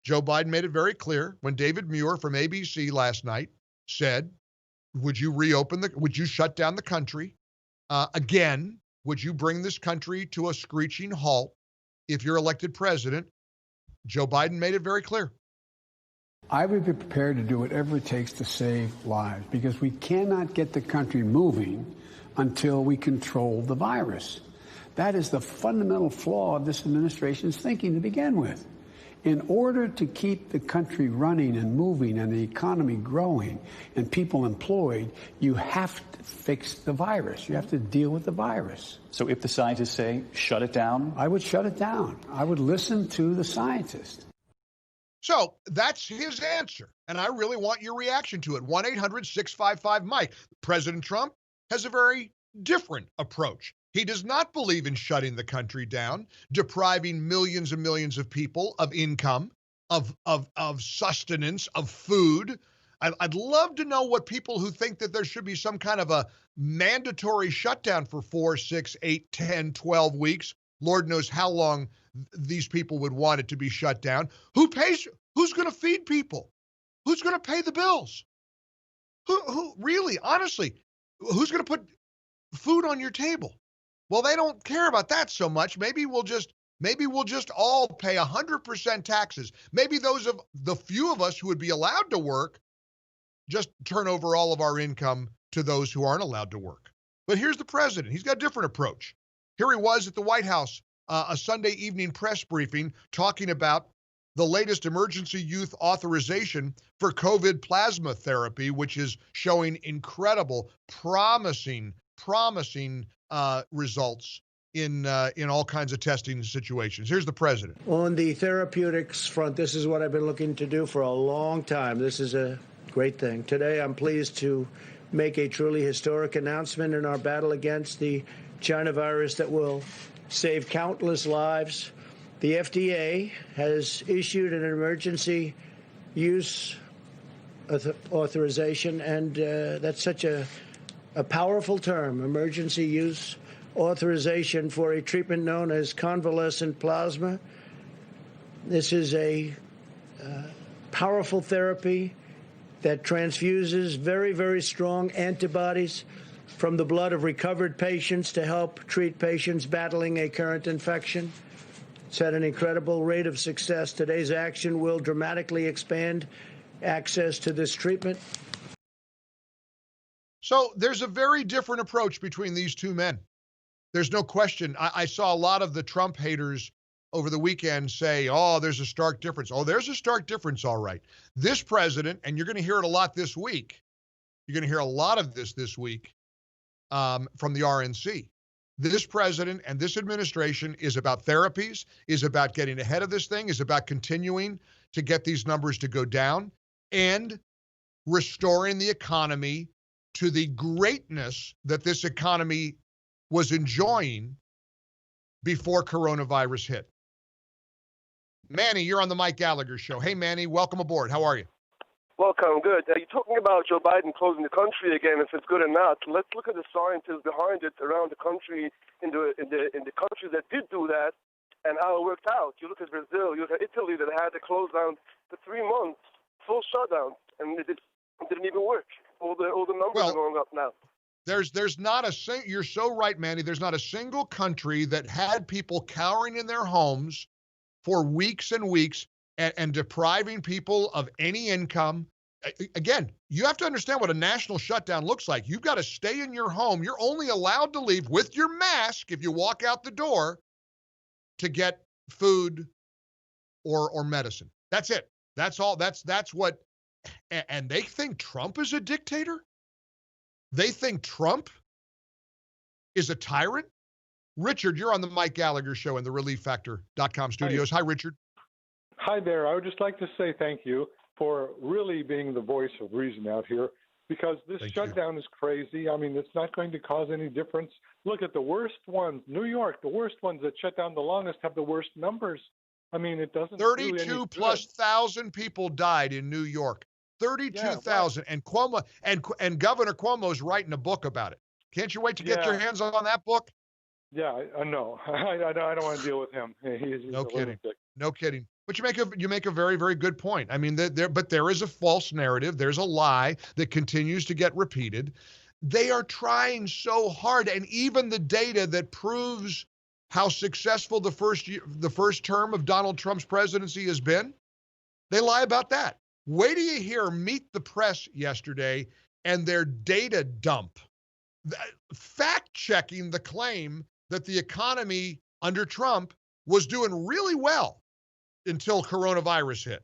Joe Biden made it very clear when David Muir from ABC last night said, would you shut down the country? Again, would you bring this country to a screeching halt if you're elected president? Joe Biden made it very clear. I would be prepared to do whatever it takes to save lives, because we cannot get the country moving until we control the virus. That is the fundamental flaw of this administration's thinking to begin with. In order to keep the country running and moving and the economy growing and people employed, you have to fix the virus. You have to deal with the virus. So if the scientists say shut it down? I would shut it down. I would listen to the scientists. So that's his answer. And I really want your reaction to it. 1-800-655-MIKE. President Trump has a very different approach. He does not believe in shutting the country down, depriving millions and millions of people of income, of sustenance, of food. I'd love to know what people who think that there should be some kind of a mandatory shutdown for 4, 6, 8, 10, 12 weeks. Lord knows how long these people would want it to be shut down. Who pays? Who's going to feed people? Who's going to pay the bills? Who really, honestly, who's going to put food on your table? Well, they don't care about that so much. Maybe we'll just all pay 100% taxes. Maybe those of the few of us who would be allowed to work just turn over all of our income to those who aren't allowed to work. But here's the president. He's got a different approach. Here he was at the White House, a Sunday evening press briefing, talking about the latest emergency use authorization for COVID plasma therapy, which is showing incredible, promising results in all kinds of testing situations. Here's the president. On the therapeutics front, this is what I've been looking to do for a long time. This is a great thing. Today, I'm pleased to make a truly historic announcement in our battle against the China virus that will save countless lives. The FDA has issued an emergency use authorization, and that's such a powerful term, emergency use authorization for a treatment known as convalescent plasma. This is a powerful therapy that transfuses very, very strong antibodies from the blood of recovered patients to help treat patients battling a current infection. It's had an incredible rate of success. Today's action will dramatically expand access to this treatment. So there's a very different approach between these two men. There's no question. I saw a lot of the Trump haters over the weekend say, oh, there's a stark difference. Oh, there's a stark difference, all right. This president, and you're going to hear it a lot this week, you're going to hear a lot of this week from the RNC. This president and this administration is about therapies, is about getting ahead of this thing, is about continuing to get these numbers to go down and restoring the economy to the greatness that this economy was enjoying before coronavirus hit. Manny, you're on the Mike Gallagher Show. Hey, Manny, welcome aboard. How are you? Welcome. Good. You're talking about Joe Biden closing the country again, if it's good or not. Let's look at the scientists behind it around the country, in the countries that did do that, and how it worked out. You look at Brazil, you look at Italy that had to close down for 3 months, full shutdown, and it didn't even work. All the numbers are going up now. There's not you're so right, Manny. There's not a single country that had people cowering in their homes for weeks and weeks and depriving people of any income. Again, you have to understand what a national shutdown looks like. You've got to stay in your home. You're only allowed to leave with your mask if you walk out the door to get food or medicine. That's it. That's all. That's what. And they think Trump is a dictator? They think Trump is a tyrant? Richard, you're on the Mike Gallagher Show in the ReliefFactor.com studios. Hi, Richard. Hi there. I would just like to say thank you for really being the voice of reason out here, because this shutdown is crazy. I mean, it's not going to cause any difference. Look at the worst ones. New York, the worst ones that shut down the longest have the worst numbers. I mean, it doesn't. 32,000+ people died in New York. 32,000, and Cuomo and Governor Cuomo's writing a book about it. Can't you wait to get your hands on that book? Yeah, I know. I don't want to deal with him. He's no kidding. No kidding. But you make a very, very good point. I mean, there is a false narrative. There's a lie that continues to get repeated. They are trying so hard, and even the data that proves how successful the first term of Donald Trump's presidency has been, they lie about that. Wait till you hear Meet the Press yesterday and their data dump, fact-checking the claim that the economy under Trump was doing really well until coronavirus hit.